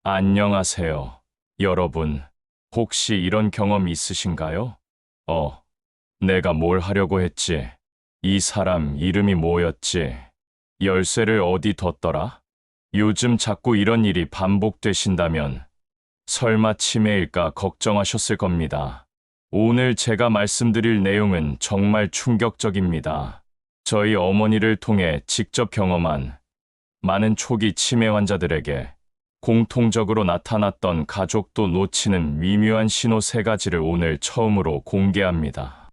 안녕하세요. 여러분, 혹시 이런 경험 있으신가요? 내가 뭘 하려고 했지? 이 사람 이름이 뭐였지? 열쇠를 어디 뒀더라? 요즘 자꾸 이런 일이 반복되신다면 설마 치매일까 걱정하셨을 겁니다. 오늘 제가 말씀드릴 내용은 정말 충격적입니다. 저희 어머니를 통해 직접 경험한 많은 초기 치매 환자들에게 공통적으로 나타났던 가족도 놓치는 미묘한 신호 세 가지를 오늘 처음으로 공개합니다.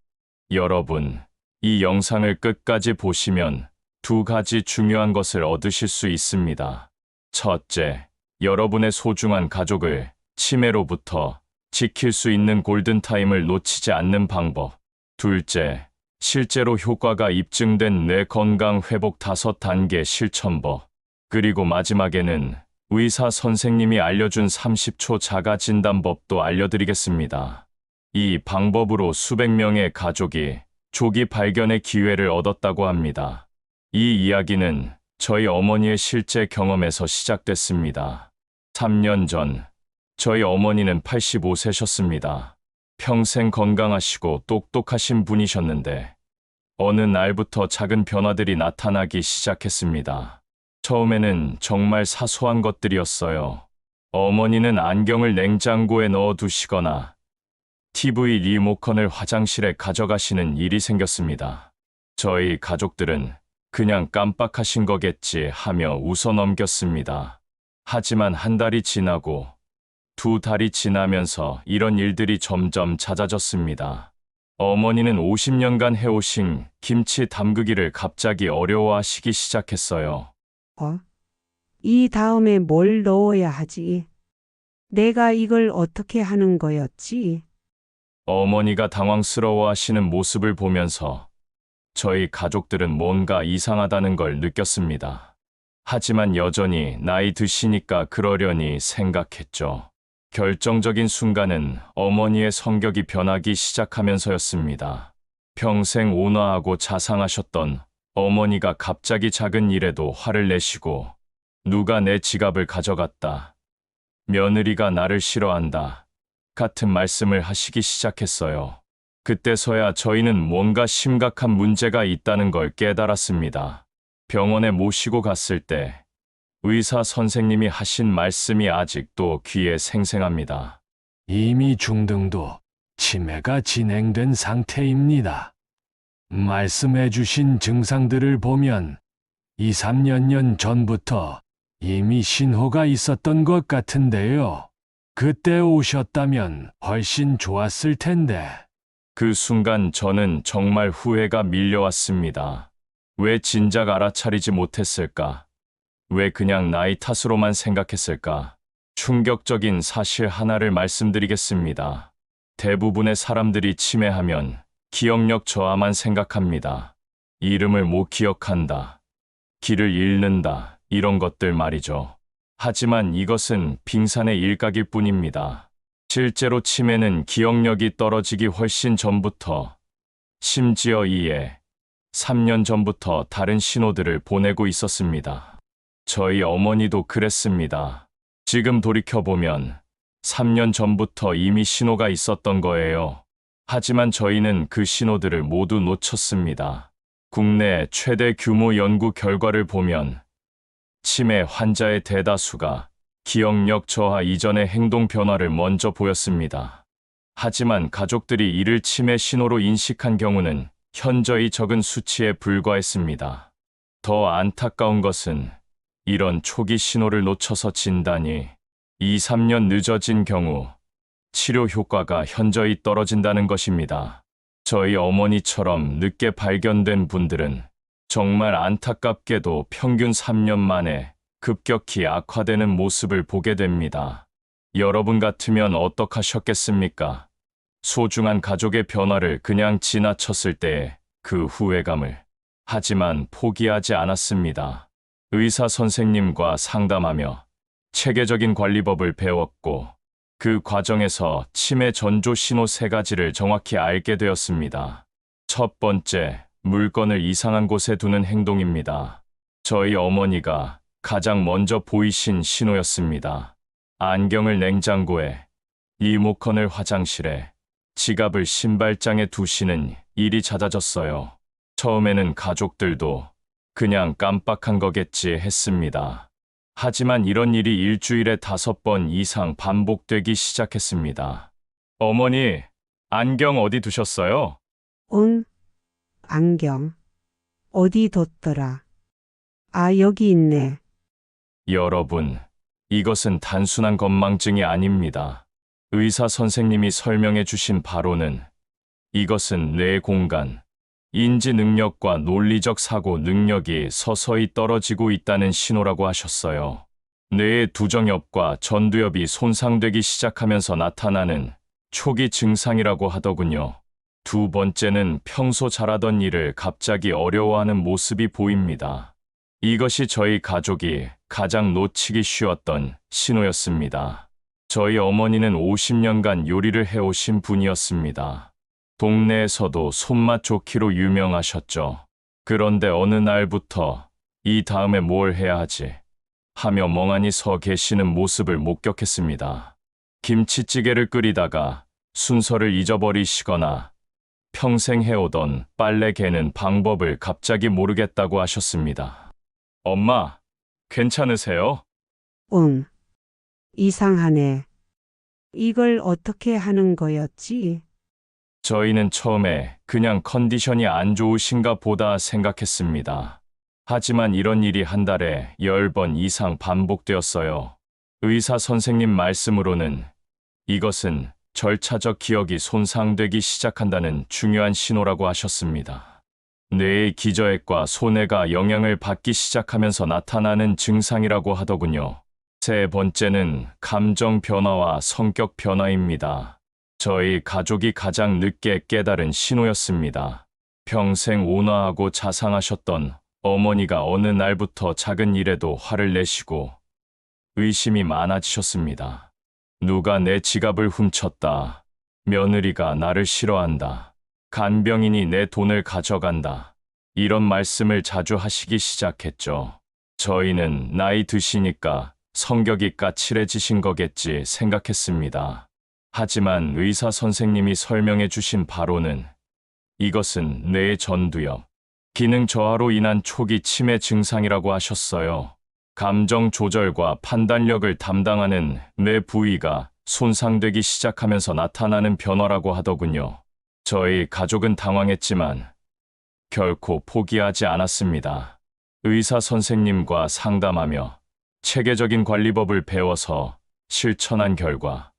여러분, 이 영상을 끝까지 보시면 두 가지 중요한 것을 얻으실 수 있습니다. 첫째, 여러분의 소중한 가족을 치매로부터 지킬 수 있는 골든타임을 놓치지 않는 방법. 둘째, 실제로 효과가 입증된 뇌 건강 회복 5단계 실천법. 그리고 마지막에는 의사 선생님이 알려준 30초 자가 진단법도 알려드리겠습니다. 이 방법으로 수백 명의 가족이 조기 발견의 기회를 얻었다고 합니다. 이 이야기는 저희 어머니의 실제 경험에서 시작됐습니다. 3년 전, 저희 어머니는 85세셨습니다. 평생 건강하시고 똑똑하신 분이셨는데, 어느 날부터 작은 변화들이 나타나기 시작했습니다. 처음에는 정말 사소한 것들이었어요. 어머니는 안경을 냉장고에 넣어 두시거나 TV 리모컨을 화장실에 가져가시는 일이 생겼습니다. 저희 가족들은 그냥 깜빡하신 거겠지 하며 웃어 넘겼습니다. 하지만 한 달이 지나고 두 달이 지나면서 이런 일들이 점점 잦아졌습니다. 어머니는 50년간 해오신 김치 담그기를 갑자기 어려워하시기 시작했어요. 이 다음에 뭘 넣어야 하지? 내가 이걸 어떻게 하는 거였지? 어머니가 당황스러워하시는 모습을 보면서 저희 가족들은 뭔가 이상하다는 걸 느꼈습니다. 하지만 여전히 나이 드시니까 그러려니 생각했죠. 결정적인 순간은 어머니의 성격이 변하기 시작하면서였습니다. 평생 온화하고 자상하셨던 어머니가 갑자기 작은 일에도 화를 내시고 누가 내 지갑을 가져갔다. 며느리가 나를 싫어한다. 같은 말씀을 하시기 시작했어요. 그때서야 저희는 뭔가 심각한 문제가 있다는 걸 깨달았습니다. 병원에 모시고 갔을 때 의사 선생님이 하신 말씀이 아직도 귀에 생생합니다. 이미 중등도 치매가 진행된 상태입니다. 말씀해 주신 증상들을 보면 2, 3년 전부터 이미 신호가 있었던 것 같은데요. 그때 오셨다면 훨씬 좋았을 텐데. 그 순간 저는 정말 후회가 밀려왔습니다. 왜 진작 알아차리지 못했을까? 왜 그냥 나이 탓으로만 생각했을까? 충격적인 사실 하나를 말씀드리겠습니다. 대부분의 사람들이 치매하면 기억력 저하만 생각합니다. 이름을 못 기억한다. 길을 잃는다. 이런 것들 말이죠. 하지만 이것은 빙산의 일각일 뿐입니다. 실제로 치매는 기억력이 떨어지기 훨씬 전부터, 심지어 2에 3년 전부터 다른 신호들을 보내고 있었습니다. 저희 어머니도 그랬습니다. 지금 돌이켜보면 3년 전부터 이미 신호가 있었던 거예요. 하지만 저희는 그 신호들을 모두 놓쳤습니다. 국내 최대 규모 연구 결과를 보면 치매 환자의 대다수가 기억력 저하 이전의 행동 변화를 먼저 보였습니다. 하지만 가족들이 이를 치매 신호로 인식한 경우는 현저히 적은 수치에 불과했습니다. 더 안타까운 것은 이런 초기 신호를 놓쳐서 진단이 2, 3년 늦어진 경우 치료 효과가 현저히 떨어진다는 것입니다. 저희 어머니처럼 늦게 발견된 분들은 정말 안타깝게도 평균 3년 만에 급격히 악화되는 모습을 보게 됩니다. 여러분 같으면 어떡하셨겠습니까? 소중한 가족의 변화를 그냥 지나쳤을 때의 그 후회감을. 하지만 포기하지 않았습니다. 의사 선생님과 상담하며 체계적인 관리법을 배웠고 그 과정에서 치매 전조 신호 3가지를 정확히 알게 되었습니다. 첫 번째, 물건을 이상한 곳에 두는 행동입니다. 저희 어머니가 가장 먼저 보이신 신호였습니다. 안경을 냉장고에, 리모컨을 화장실에, 지갑을 신발장에 두시는 일이 잦아졌어요. 처음에는 가족들도 그냥 깜빡한 거겠지 했습니다. 하지만 이런 일이 일주일에 5번 이상 반복되기 시작했습니다. 어머니, 안경 어디 두셨어요? 응? 안경. 어디 뒀더라? 아, 여기 있네. 여러분, 이것은 단순한 건망증이 아닙니다. 의사 선생님이 설명해 주신 바로는 이것은 뇌 공간, 인지 능력과 논리적 사고 능력이 서서히 떨어지고 있다는 신호라고 하셨어요. 뇌의 두정엽과 전두엽이 손상되기 시작하면서 나타나는 초기 증상이라고 하더군요. 두 번째는 평소 잘하던 일을 갑자기 어려워하는 모습이 보입니다. 이것이 저희 가족이 가장 놓치기 쉬웠던 신호였습니다. 저희 어머니는 50년간 요리를 해오신 분이었습니다. 동네에서도 손맛 좋기로 유명하셨죠. 그런데 어느 날부터 이 다음에 뭘 해야 하지? 하며 멍하니 서 계시는 모습을 목격했습니다. 김치찌개를 끓이다가 순서를 잊어버리시거나 평생 해오던 빨래 개는 방법을 갑자기 모르겠다고 하셨습니다. 엄마, 괜찮으세요? 응. 이상하네. 이걸 어떻게 하는 거였지? 저희는 처음에 그냥 컨디션이 안 좋으신가 보다 생각했습니다. 하지만 이런 일이 한 달에 10번 이상 반복되었어요. 의사 선생님 말씀으로는 이것은 절차적 기억이 손상되기 시작한다는 중요한 신호라고 하셨습니다. 뇌의 기저핵과 소뇌가 영향을 받기 시작하면서 나타나는 증상이라고 하더군요. 세 번째는 감정 변화와 성격 변화입니다. 저희 가족이 가장 늦게 깨달은 신호였습니다. 평생 온화하고 자상하셨던 어머니가 어느 날부터 작은 일에도 화를 내시고 의심이 많아지셨습니다. 누가 내 지갑을 훔쳤다. 며느리가 나를 싫어한다. 간병인이 내 돈을 가져간다. 이런 말씀을 자주 하시기 시작했죠. 저희는 나이 드시니까 성격이 까칠해지신 거겠지 생각했습니다. 하지만 의사 선생님이 설명해 주신 바로는 이것은 뇌의 전두엽, 기능 저하로 인한 초기 치매 증상이라고 하셨어요. 감정 조절과 판단력을 담당하는 뇌 부위가 손상되기 시작하면서 나타나는 변화라고 하더군요. 저희 가족은 당황했지만 결코 포기하지 않았습니다. 의사 선생님과 상담하며 체계적인 관리법을 배워서 실천한 결과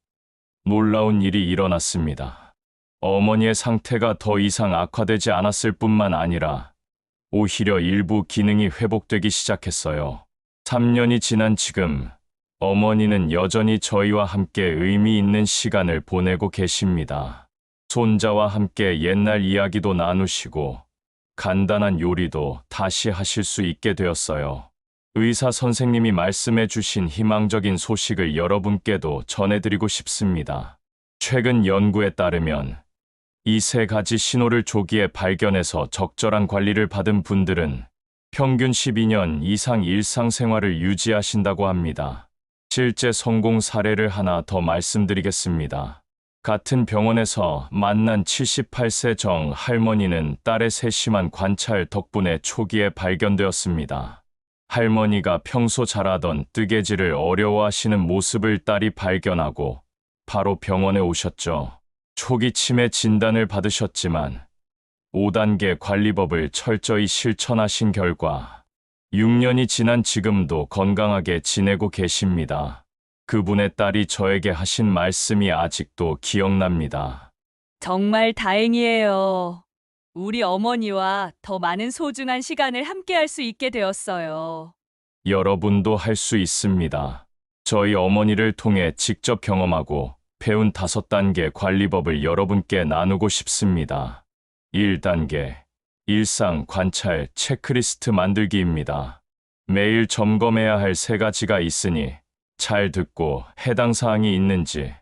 놀라운 일이 일어났습니다. 어머니의 상태가 더 이상 악화되지 않았을 뿐만 아니라 오히려 일부 기능이 회복되기 시작했어요. 3년이 지난 지금 어머니는 여전히 저희와 함께 의미 있는 시간을 보내고 계십니다. 손자와 함께 옛날 이야기도 나누시고 간단한 요리도 다시 하실 수 있게 되었어요. 의사 선생님이 말씀해 주신 희망적인 소식을 여러분께도 전해드리고 싶습니다. 최근 연구에 따르면 이 세 가지 신호를 조기에 발견해서 적절한 관리를 받은 분들은 평균 12년 이상 일상생활을 유지하신다고 합니다. 실제 성공 사례를 하나 더 말씀드리겠습니다. 같은 병원에서 만난 78세 정 할머니는 딸의 세심한 관찰 덕분에 초기에 발견되었습니다. 할머니가 평소 잘하던 뜨개질을 어려워하시는 모습을 딸이 발견하고 바로 병원에 오셨죠. 초기 치매 진단을 받으셨지만 5단계 관리법을 철저히 실천하신 결과 6년이 지난 지금도 건강하게 지내고 계십니다. 그분의 딸이 저에게 하신 말씀이 아직도 기억납니다. 정말 다행이에요. 우리 어머니와 더 많은 소중한 시간을 함께 할 수 있게 되었어요. 여러분도 할 수 있습니다. 저희 어머니를 통해 직접 경험하고 배운 5단계 관리법을 여러분께 나누고 싶습니다. 1단계, 일상 관찰 체크리스트 만들기입니다. 매일 점검해야 할 3가지가 있으니 잘 듣고 해당 사항이 있는지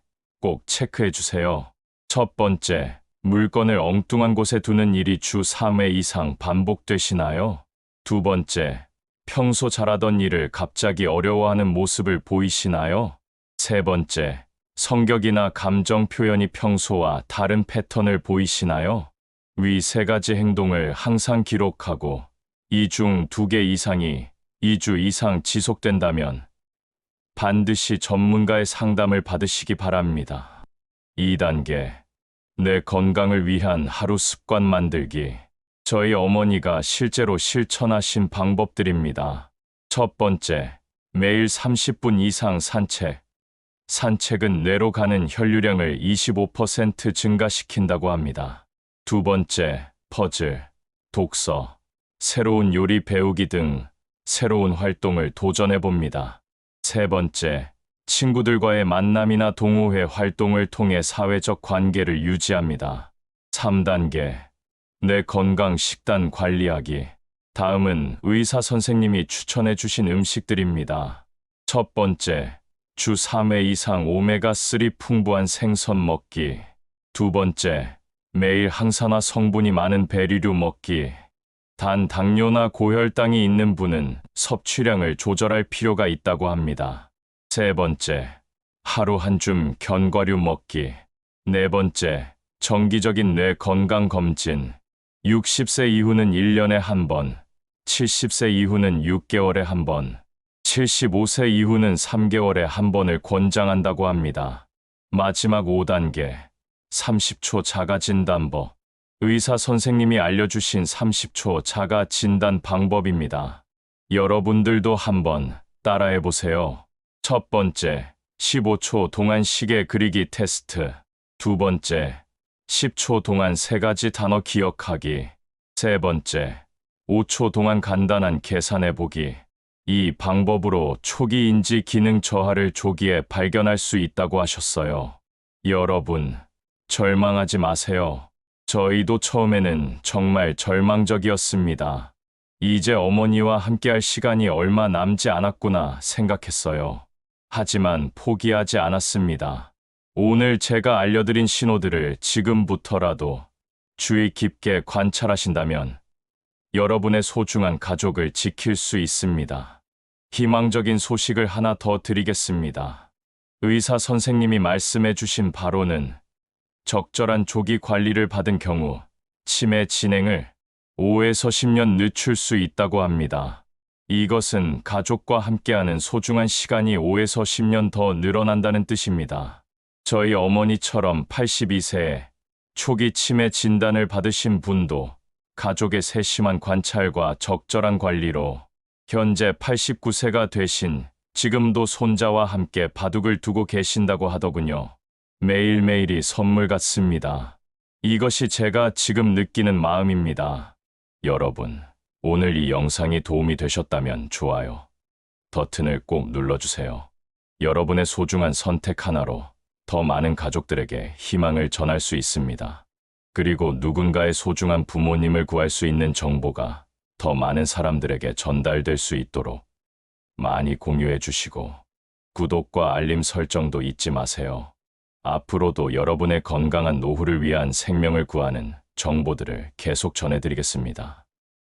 꼭 체크해 주세요. 첫 번째, 물건을 엉뚱한 곳에 두는 일이 주 3회 이상 반복되시나요? 두 번째, 평소 잘하던 일을 갑자기 어려워하는 모습을 보이시나요? 세 번째, 성격이나 감정 표현이 평소와 다른 패턴을 보이시나요? 위 세 가지 행동을 항상 기록하고 이 중 2개 이상이 2주 이상 지속된다면 반드시 전문가의 상담을 받으시기 바랍니다. 2단계, 내 건강을 위한 하루 습관 만들기. 저희 어머니가 실제로 실천하신 방법들입니다. 첫 번째, 매일 30분 이상 산책. 산책은 뇌로 가는 혈류량을 25% 증가시킨다고 합니다. 두 번째, 퍼즐, 독서, 새로운 요리 배우기 등 새로운 활동을 도전해 봅니다. 세 번째, 친구들과의 만남이나 동호회 활동을 통해 사회적 관계를 유지합니다. 3단계, 내 건강 식단 관리하기. 다음은 의사 선생님이 추천해 주신 음식들입니다. 첫 번째, 주 3회 이상 오메가3 풍부한 생선 먹기. 두 번째, 매일 항산화 성분이 많은 베리류 먹기. 단 당뇨나 고혈당이 있는 분은 섭취량을 조절할 필요가 있다고 합니다. 세 번째, 하루 한 줌 견과류 먹기. 네 번째, 정기적인 뇌 건강 검진. 60세 이후는 1년에 한 번, 70세 이후는 6개월에 한 번, 75세 이후는 3개월에 한 번을 권장한다고 합니다. 마지막 5단계, 30초 자가 진단법. 의사 선생님이 알려주신 30초 자가 진단 방법입니다. 여러분들도 한번 따라해 보세요. 첫 번째, 15초 동안 시계 그리기 테스트. 두 번째, 10초 동안 3가지 단어 기억하기. 세 번째, 5초 동안 간단한 계산해 보기. 이 방법으로 초기 인지 기능 저하를 조기에 발견할 수 있다고 하셨어요. 여러분, 절망하지 마세요. 저희도 처음에는 정말 절망적이었습니다. 이제 어머니와 함께할 시간이 얼마 남지 않았구나 생각했어요. 하지만 포기하지 않았습니다. 오늘 제가 알려드린 신호들을 지금부터라도 주의 깊게 관찰하신다면 여러분의 소중한 가족을 지킬 수 있습니다. 희망적인 소식을 하나 더 드리겠습니다. 의사 선생님이 말씀해 주신 바로는 적절한 조기 관리를 받은 경우 치매 진행을 5에서 10년 늦출 수 있다고 합니다. 이것은 가족과 함께하는 소중한 시간이 5에서 10년 더 늘어난다는 뜻입니다. 저희 어머니처럼 82세에 초기 치매 진단을 받으신 분도 가족의 세심한 관찰과 적절한 관리로 현재 89세가 되신 지금도 손자와 함께 바둑을 두고 계신다고 하더군요. 매일매일이 선물 같습니다. 이것이 제가 지금 느끼는 마음입니다. 여러분, 오늘 이 영상이 도움이 되셨다면 좋아요 버튼을 꼭 눌러주세요. 여러분의 소중한 선택 하나로 더 많은 가족들에게 희망을 전할 수 있습니다. 그리고 누군가의 소중한 부모님을 구할 수 있는 정보가 더 많은 사람들에게 전달될 수 있도록 많이 공유해 주시고 구독과 알림 설정도 잊지 마세요. 앞으로도 여러분의 건강한 노후를 위한 생명을 구하는 정보들을 계속 전해드리겠습니다.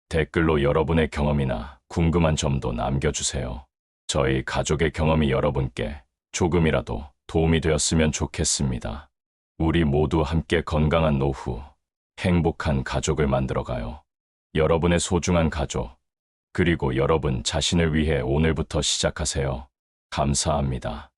댓글로 여러분의 경험이나 궁금한 점도 남겨주세요. 저희 가족의 경험이 여러분께 조금이라도 도움이 되었으면 좋겠습니다. 우리 모두 함께 건강한 노후, 행복한 가족을 만들어가요. 여러분의 소중한 가족, 그리고 여러분 자신을 위해 오늘부터 시작하세요. 감사합니다.